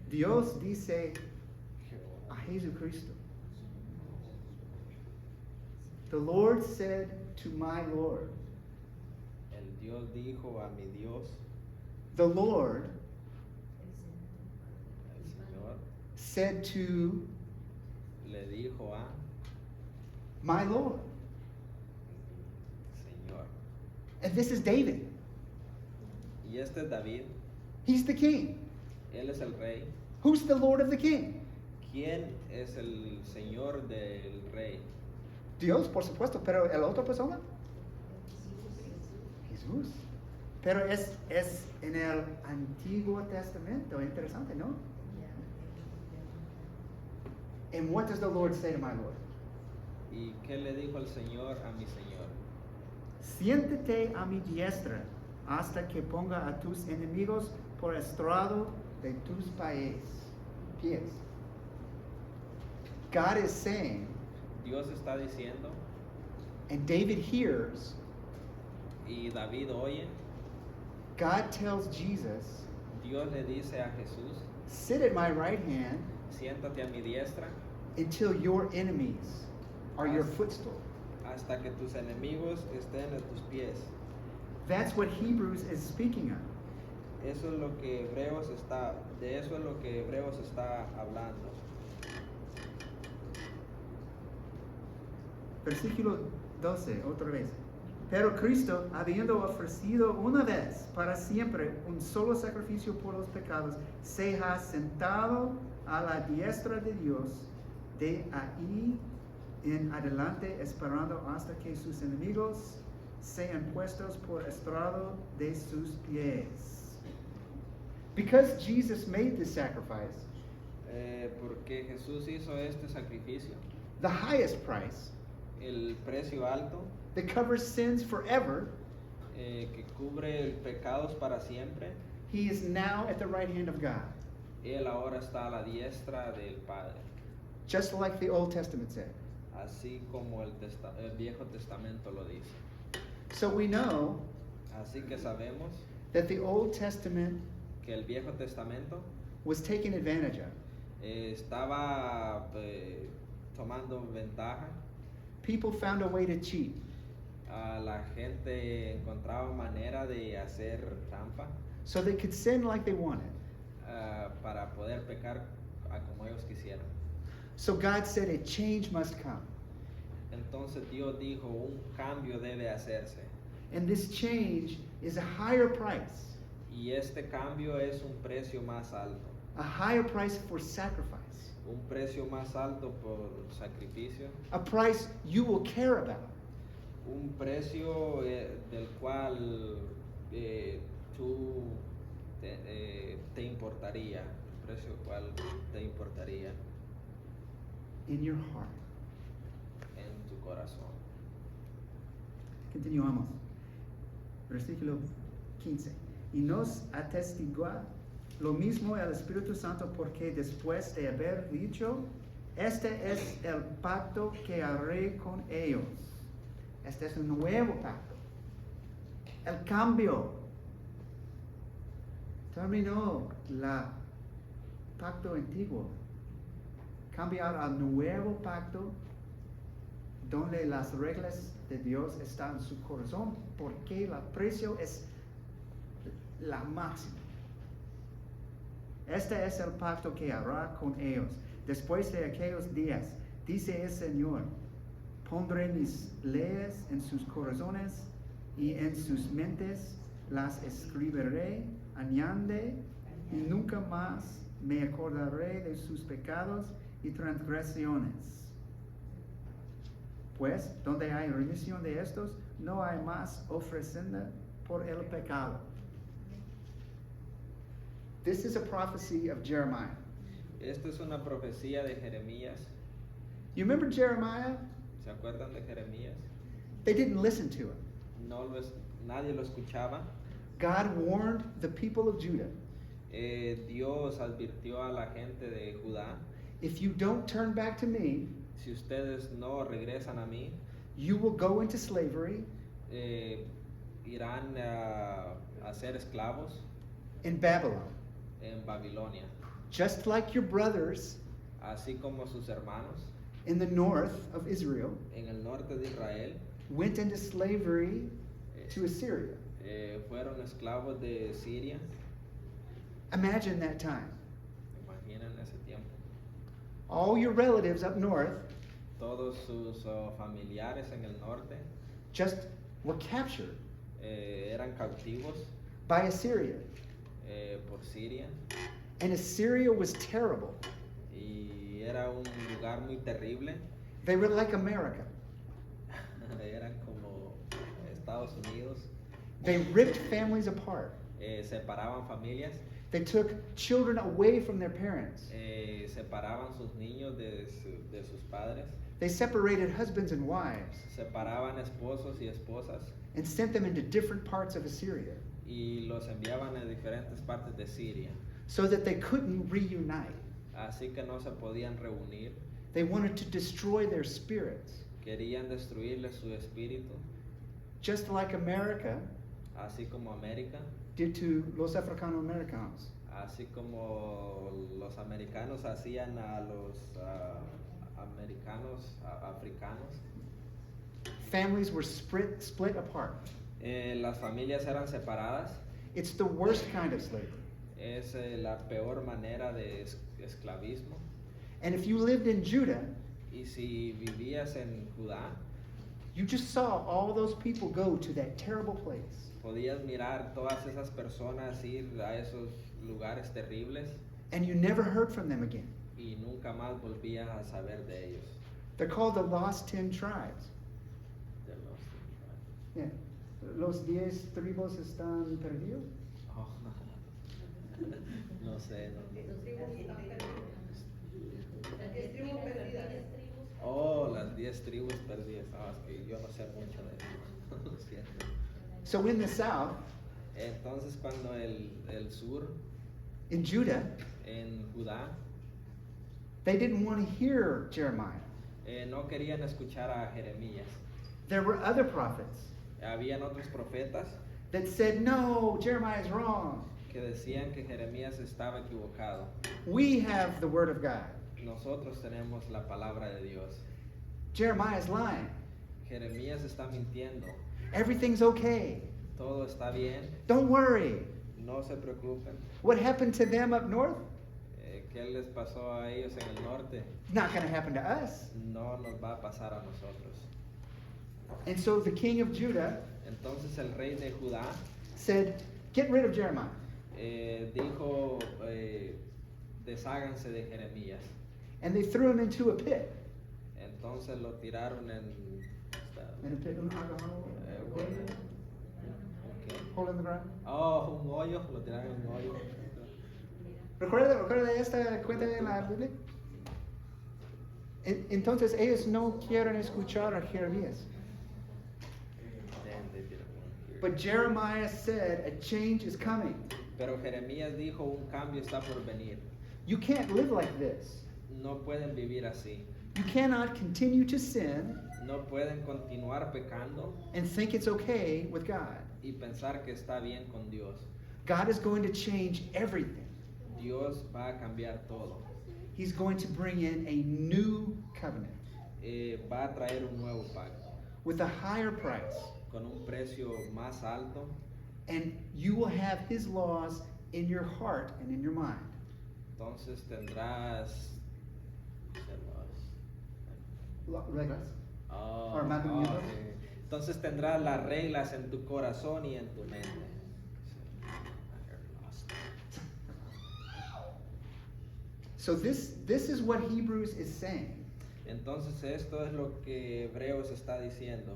Dios dice a Jesucristo. The Lord said to my Lord. El Dios dijo a mi Dios, The Lord el Señor said to le dijo a my Lord. Señor. And this is David. Y este es David, He's the king. él es el rey. Who's the Lord of the king? ¿Quién es el Señor del rey? Dios, por supuesto, pero ¿el otra persona? Jesús. Pero es en el Antiguo Testamento, interesante, ¿no? And what does the Lord say to my Lord? ¿Y qué le dijo el Señor a mi Señor? Siéntate a mi diestra hasta que ponga a tus enemigos por estrado de tus pies. God is saying, Dios está diciendo, and David hears, y David oye, God tells Jesus, Dios le dice a Jesús, sit at my right hand siéntate a mi diestra until your enemies are your footstool. hasta que tus enemigos estén a tus pies. That's what Hebrews is speaking of. Eso es lo que de eso es lo que Hebreos está hablando. Versículo 12, otra vez. Pero Cristo, habiendo ofrecido una vez para siempre un solo sacrificio por los pecados, se ha sentado a la diestra de Dios, de ahí en adelante esperando hasta que sus enemigos sean puestos por estrado de sus pies. Because Jesus made this sacrifice, Porque Jesús hizo este sacrificio, the highest price el precio alto that covers sins forever, que cubre pecados para siempre, he is now at the right hand of God. Él ahora está a la diestra del Padre, Just like the Old Testament said. así como el Viejo Testamento lo dice. So we know Así que sabemos that the Old Testament que el Viejo Testamento was taken advantage of. estaba tomando ventaja. People found a way to cheat. La gente encontraba manera de hacer trampa So they could sin like they wanted. para poder pecar como ellos quisieran. So God said a change must come. Entonces Dios dijo, un cambio debe hacerse. And this change is a higher price. Y este cambio es un precio más alto. A higher price for sacrifice. Un precio más alto por sacrificio. A price you will care about. Un precio del cual tú te importaría? ¿El precio cuál te importaría in your heart? en tu corazón? Continuamos. Versículo 15. Y nos atestigua lo mismo el Espíritu Santo, porque después de haber dicho, este es el pacto que haré con ellos. Este es un nuevo pacto. El cambio. Terminó el pacto antiguo. Cambiar al nuevo pacto, donde las reglas de Dios están en su corazón, porque el precio es la máxima. Este es el pacto que hará con ellos. Después de aquellos días, dice el Señor, pondré mis leyes en sus corazones y en sus mentes las escribiré, añade, y nunca más me acordaré de sus pecados y transgresiones. Pues, donde hay remisión de estos, no hay más ofrenda por el pecado. This is a prophecy of Jeremiah. Esta es una profecía de Jeremías. You remember Jeremiah? ¿Se acuerdan de Jeremías? They didn't listen to him. Nadie lo escuchaba. God warned the people of Judah, Dios advirtió a la gente de Judá, if you don't turn back to me, si ustedes no regresan a mí, you will go into slavery irán a ser esclavos in Babylon. en Babilonia, Just like your brothers así como sus hermanos in the north of Israel en el norte de Israel went into slavery to Assyria. fueron esclavos de Siria. Imagine that time. Imaginen ese tiempo. All your relatives up north Todos sus familiares en el norte just were captured eran cautivos by Assyria. Por Siria, And Assyria was terrible. y era un lugar muy terrible. They were like America. Eran como Estados Unidos. They ripped families apart. Separaban familias, They took children away from their parents. separaban sus niños de sus padres, They separated husbands and wives separaban esposos y esposas and sent them into different parts of Assyria y los enviaban a diferentes partes de Siria, so that they couldn't reunite. así que no se podían reunir. They wanted to destroy their spirits. Querían destruirles su espíritu, Just like America así como América, did to los Africano-Americanos. así como los americanos hacían a los americanos, africanos. Families were split apart. Las familias eran separadas. It's the worst kind of slavery. Es la peor manera de esclavismo. And if you lived in Judah, Y si vivías en Judá, you just saw all those people go to that terrible place. podías mirar todas esas personas ir a esos lugares terribles And you never heard from them again. y nunca más volvías a saber de ellos. They're called the lost 10 tribes. De los- Yeah. Los 10 tribus están perdidos. Oh, no sé, no. Oh, las 10 tribus perdidas. Es que yo no sé mucho de eso. Lo siento. So in the south, Entonces cuando el sur, in Judah, en Judá, they didn't want to hear Jeremiah. no querían escuchar a Jeremías. There were other prophets Habían otros profetas that said, no, Jeremiah is wrong. que decían que Jeremías estaba equivocado. We have the word of God. Nosotros tenemos la palabra de Dios. Jeremiah is lying. Jeremías está mintiendo. Everything's okay. Todo está bien. Don't worry. No se preocupen. What happened to them up north? ¿Qué les pasó a ellos en el norte? Not going to happen to us. No nos va a pasar a nosotros. And so the king of Judah Entonces el rey de Judá said, get rid of Jeremiah. dijo, desháganse de Jeremías. And they threw him into a pit. Entonces lo tiraron en... In a pit. bueno, ok. hole in the ground? Oh, un hoyo, lo tiraron en un hoyo. ¿Recuerda esta cuenta en la Biblia? Entonces ellos no quieren escuchar a Jeremías. Then they didn't want to hear. But Jeremiah said a change is coming. Pero Jeremías dijo, un cambio está por venir. You can't live like this. No pueden vivir así. You cannot continue to sin No pueden continuar pecando and think it's okay with God. y pensar que está bien con Dios. God is going to change everything. Dios va a cambiar todo. He's going to bring in a new covenant Va a traer un nuevo pacto with a higher price. con un precio más alto, And you will have his laws in your heart and in your mind. entonces tendrás Reglas. Oh, Or mandamientos. ok. Entonces tendrás las reglas en tu corazón y en tu mente. So this is what Hebrews is saying. Entonces esto es lo que Hebreos está diciendo,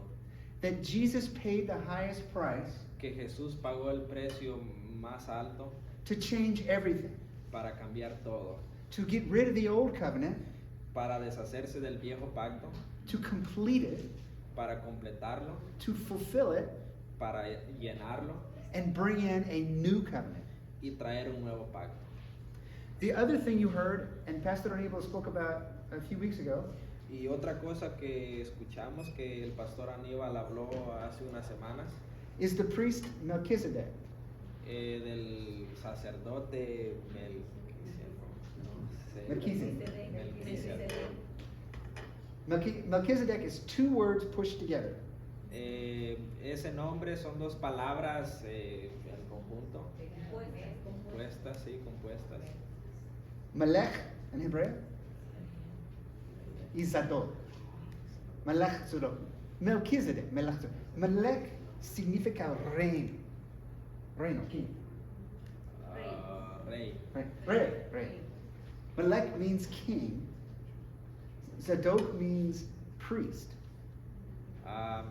That Jesus paid the highest price que Jesús pagó el precio más alto to change everything. para cambiar todo, To get rid of the old covenant, para deshacerse del viejo pacto, to complete it, para completarlo, to fulfill it, para llenarlo and bring in a new covenant. y traer un nuevo pacto. The other thing you heard, and Pastor Aníbal spoke about a few weeks ago, Y otra cosa que escuchamos que el pastor Aníbal habló hace unas semanas, is the priest Melchizedek. del sacerdote Melchizedek. Melchizedek is two words pushed together. Ese nombre son dos palabras en conjunto, compuestas, sí, compuestas. Melech in Hebrew y Zadok. Melech Zadok. Melchizedek. Melech significa reino. Reino, king. Rey. Rey. Melech means king. Zadok means priest.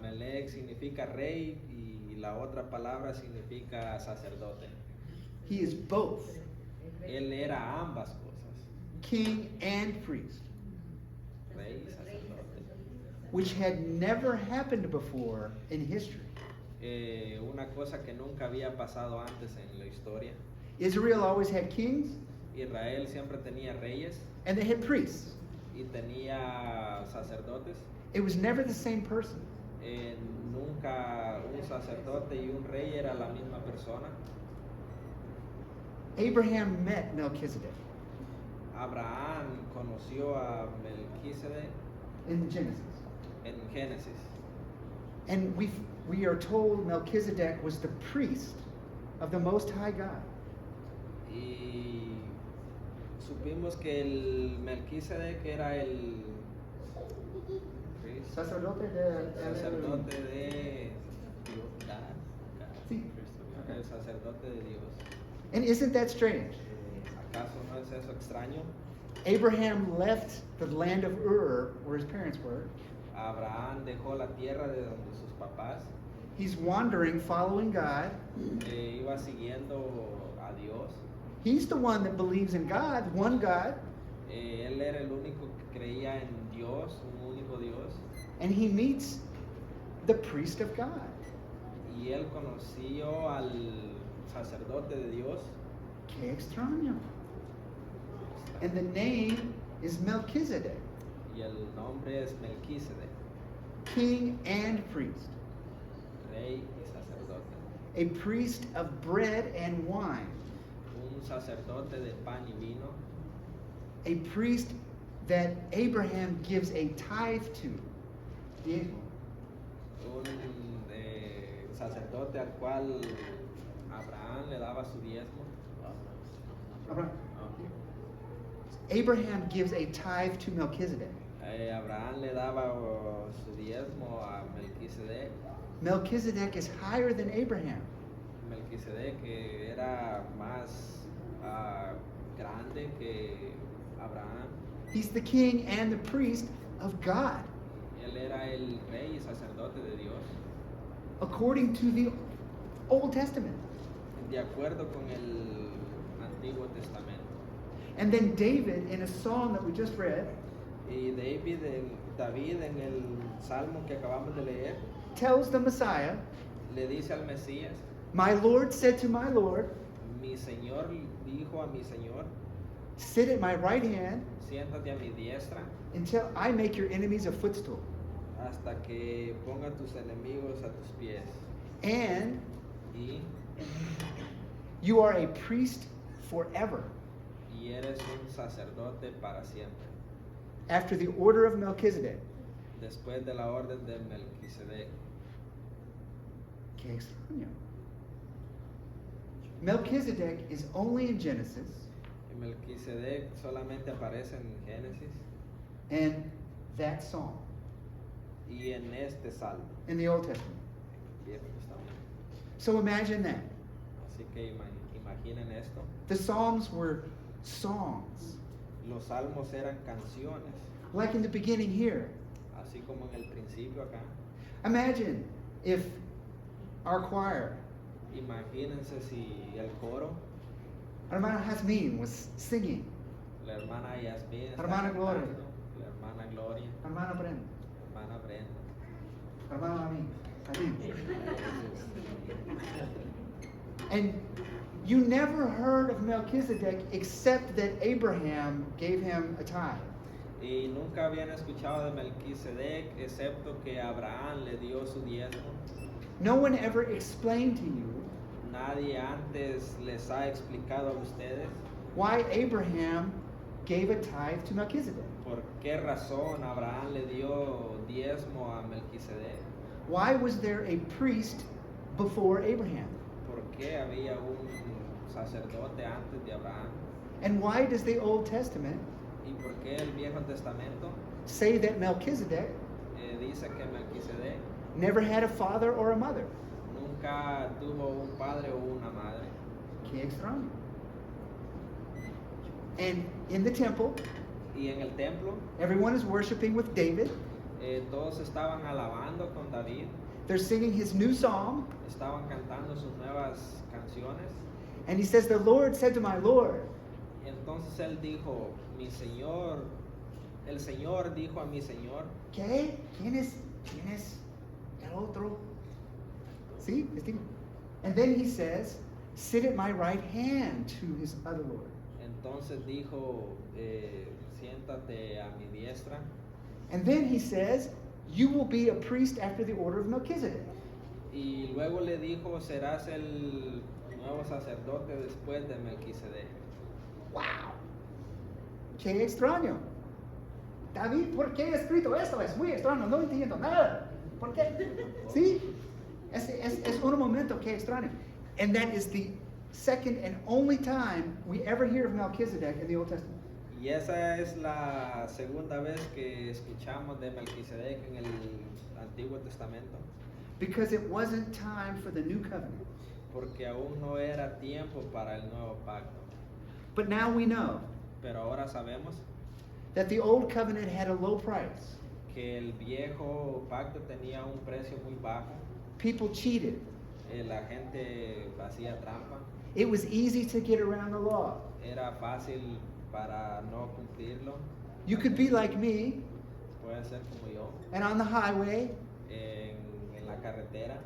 Melech significa rey y la otra palabra significa sacerdote. He is both Él era ambas cosas, king and priest, rey y sacerdote. which had never happened before in history. Una cosa que nunca había pasado antes en la historia. Israel always had kings Israel siempre tenía reyes and they had priests. y tenía sacerdotes. It was never the same person. Nunca un sacerdote y un rey era la misma persona. Abraham met Melchizedek Abraham conoció a Melquisedec in Genesis. en Génesis. And we are told Melchizedek was the priest of the Most High God. Y supimos que el Melquisedec era el Sacerdote sacerdote de Dios. Sí. El sacerdote de Dios. And isn't that strange? ¿Acaso no es eso extraño? Abraham left the land of Ur, where his parents were. Abraham dejó la tierra de donde sus papás, He's wandering, following God. iba siguiendo a Dios. He's the one that believes in God, one God, Él era el único que creía en Dios, un único Dios. and he meets the priest of God. Y él conoció al sacerdote de Dios. Qué extraño. And the name is Melchizedek, Y el nombre es Melquisedec, king and priest, rey y sacerdote. a priest of bread and wine, Un sacerdote de pan y vino. a priest that Abraham gives a tithe to. Diezmo. Un sacerdote al cual Abraham le daba su diezmo. Abraham. Abraham gives a tithe to Melchizedek. Abraham le daba su diezmo a Melquisedec. Melchizedek is higher than Abraham. Melquisedec era más grande que Abraham. He's the king and the priest of God, Él era el rey y sacerdote de Dios, according to the Old Testament. de acuerdo con el Antiguo Testamento. And then David, in a psalm that we just read, Y David en el Salmo que acabamos de leer, tells the Messiah, le dice al Mesías, my Lord said to my Lord, mi Señor dijo a mi Señor, sit at my right hand siéntate a mi diestra until I make your enemies a footstool. hasta que ponga tus enemigos a tus pies. And Y you are a priest forever, eres un sacerdote para siempre, after the order of Melchizedek. después de la orden de Melquisedec. Qué extraño. Melchizedek is only in Genesis Y Melquisedec solamente aparece en Génesis and that psalm y en este Salmo, in the Old Testament. Viejo Testamento. So imagine that. Así que imaginen esto. The Psalms were songs, Los salmos eran canciones, like in the beginning here. así como en el principio acá. Imagine if our choir, Imagínense si el coro, Hermana Jasmine, was singing, la hermana Yasmín, está Hermana Gloria. cantando, la hermana Gloria, Hermana Brenda, hermana Brenda. Hermana Amin. And you never heard of Melchizedek except that Abraham gave him a tithe. Y nunca habían escuchado de Melquisedec, excepto que Abraham le dio su diezmo. No one ever explained to you Nadie antes les ha explicado a ustedes why Abraham gave a tithe to Melchizedek. por qué razón Abraham le dio diezmo a Melquisedec. Why was there a priest before Abraham? ¿Por qué había un sacerdote antes de Abraham? And why does the Old Testament ¿Y por qué el Viejo Testamento say that Melchizedek dice que Melquisedec never had a father or a mother? nunca tuvo un padre o una madre? Qué extraño. And in the temple, Y en el templo everyone is worshiping with David. todos estaban alabando con David, They're singing his new psalm. estaban cantando sus nuevas canciones. And he says, the Lord said to my Lord, Y entonces él dijo, mi Señor, el Señor dijo a mi Señor, ¿qué? ¿Quién es el otro? See? And then he says, sit at my right hand to his other Lord. entonces dijo, siéntate a mi diestra. And then he says, you will be a priest after the order of Melchizedek. Y luego le dijo, serás el nuevo sacerdote después de Melquisedec. Wow. Qué extraño. David, ¿por qué he escrito esto? Es muy extraño, no entiendo nada. ¿Por qué? ¿Sí? Es un momento que extraño. And that is the second and only time we ever hear of Melchizedek in the Old Testament. Y esa es la segunda vez que escuchamos de Melquisedec en el Antiguo Testamento, Because it wasn't time for the new covenant. porque aún no era tiempo para el nuevo pacto. But now we know Pero ahora sabemos that the old covenant had a low price. que el viejo pacto tenía un precio muy bajo. People cheated. La gente hacía trampa. It was easy to get around the law. Era fácil para no cumplirlo. You could be like me Puede ser como yo, and on the highway, en la carretera.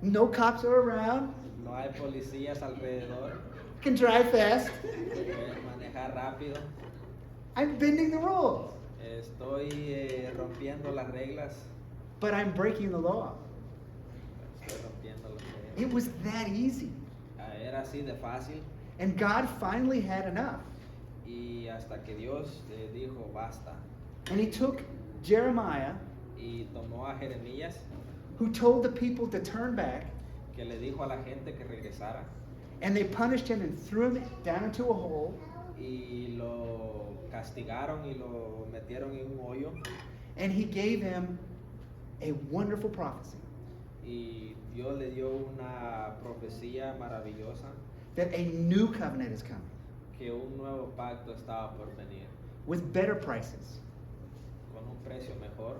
no cops are around, No hay policías alrededor. can drive fast. Puedes manejar rápido. I'm bending the rules, Estoy rompiendo las reglas. but I'm breaking the law. Estoy rompiendo las reglas. It was that easy. Era así de fácil. And God finally had enough. Y hasta que Dios dijo basta. And he took Jeremiah, Y tomó a Jeremías, who told the people to turn back, que le dijo a la gente que regresara. and they punished him and threw him down into a hole. Y lo castigaron y lo metieron en un hoyo. And he gave him a wonderful prophecy Y Dios le dio una profecía maravillosa that a new covenant is coming que un nuevo pacto estaba por venir, with better prices, con un precio mejor,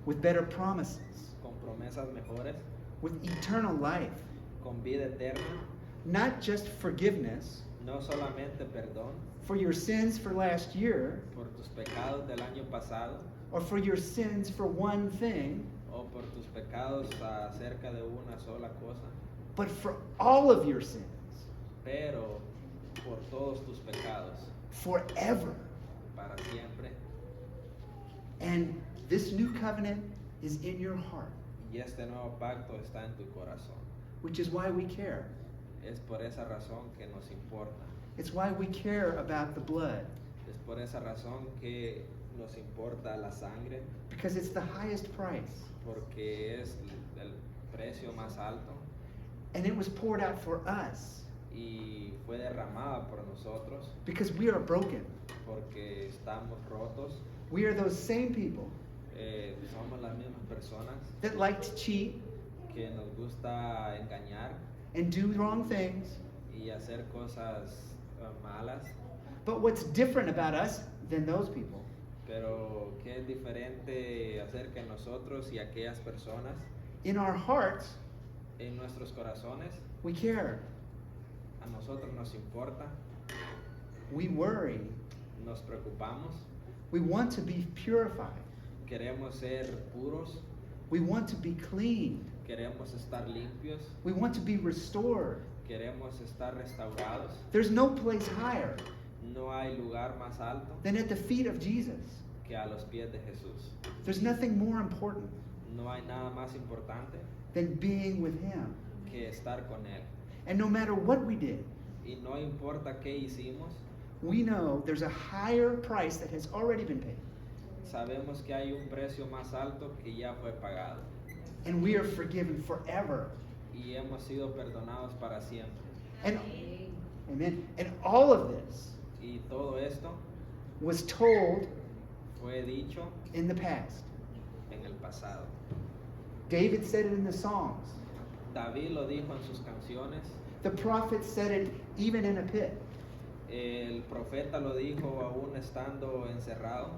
with better promises, con promesas mejores, with eternal life, con vida eterna, not just forgiveness no solamente perdón for your sins for last year, por tus pecados del año pasado or for your sins for one thing, o por tus pecados acerca de una sola cosa, but for all of your sins, pero por todos tus pecados forever. para siempre. And this new covenant is in your heart, Y este nuevo pacto está en tu corazón. which is why we care. Es por esa razón que nos importa. It's why we care about the blood, Es por esa razón que nos importa la sangre, because it's the highest price. porque es el precio más alto And it was poured out for us, y fue derramada por nosotros, because we are broken. porque estamos rotos. We are those same people Somos las mismas personas that like to cheat que nos gusta engañar and do wrong things. y hacer cosas malas, But what's different about us than those people pero ¿qué es diferente acerca de nosotros y aquellas personas? in our hearts, En nuestros corazones, we care, a nosotros nos importa, we worry, nos preocupamos, we want to be purified, queremos ser puros, we want to be clean, queremos estar limpios, we want to be restored. queremos estar restaurados. There's no place higher No hay lugar más alto than at the feet of Jesus. que a los pies de Jesús. There's nothing more important No hay nada más importante than being with Him. que estar con Él. And no matter what we did, Y no importa qué hicimos, we know there's a higher price that has already been paid. sabemos que hay un precio más alto que ya fue pagado. And we are forgiven forever. Y hemos sido perdonados para siempre. And amen. And all of this Y todo esto was told fue dicho in the past. en el pasado. David said it in the Psalms. David lo dijo en sus canciones. The prophet said it even in a pit. El profeta lo dijo aún estando encerrado.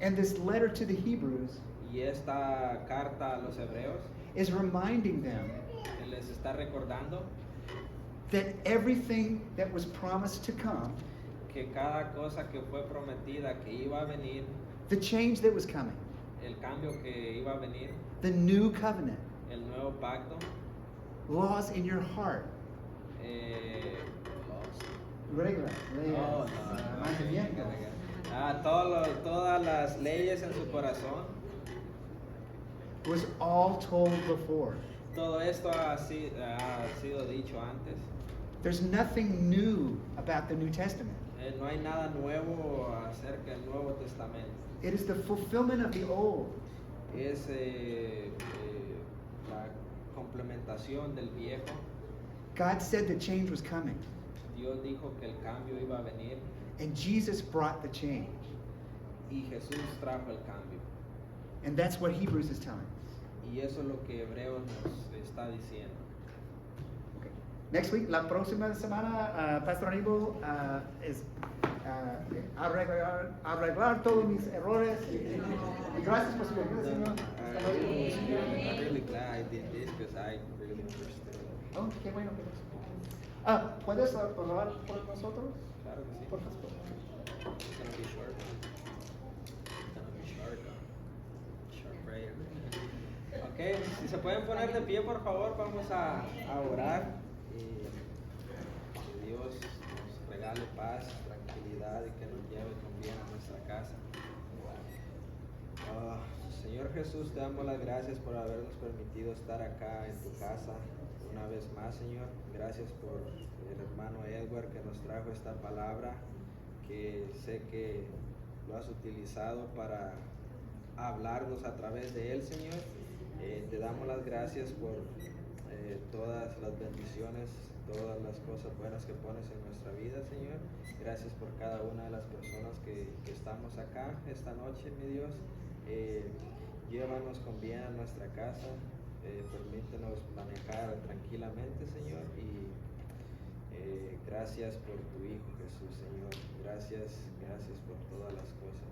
And this letter to the Hebrews Y esta carta a los hebreos is reminding them les está recordando that everything that was promised to come, que cada cosa que fue prometida que iba a venir, the change that was coming, el cambio que iba a venir, the new covenant, el nuevo pacto, laws in your heart. Reglas, No, todas las leyes en su corazón, was all told before. todo esto ha sido dicho antes. There's nothing new about the New Testament. No hay nada nuevo acerca del Nuevo Testamento. It is the fulfillment of the old. Es la complementación del viejo. God said the change was coming, Dios dijo que el cambio iba a venir and Jesus brought the change. y Jesús trajo el cambio. And that's what Hebrews is telling us. Y eso es lo que Hebreos nos está diciendo. Okay. Next week, la próxima semana, Pastor Aníbal es arreglar todos mis errores. Y gracias por su ayuda, Señor. Hasta luego. I'm really glad I did this because I really understood. Oh, qué bueno que ¿puedes orar por nosotros? Claro que sí. Por favor. It's gonna be short. It's gonna be short. Short prayer. Ok, si se pueden poner de pie, por favor, vamos a orar. Que Dios nos regale paz, tranquilidad y que nos lleve con bien a nuestra casa. Señor Jesús, te damos las gracias por habernos permitido estar acá en tu casa una vez más, Señor. Gracias por el hermano Edward que nos trajo esta palabra, que sé que lo has utilizado para hablarnos a través de él, Señor. Te damos las gracias por todas las bendiciones, todas las cosas buenas que pones en nuestra vida, Señor. Gracias por cada una de las personas que estamos acá esta noche, mi Dios. Llévanos con bien a nuestra casa, permítenos manejar tranquilamente, Señor, y gracias por tu Hijo Jesús, Señor. Gracias por todas las cosas.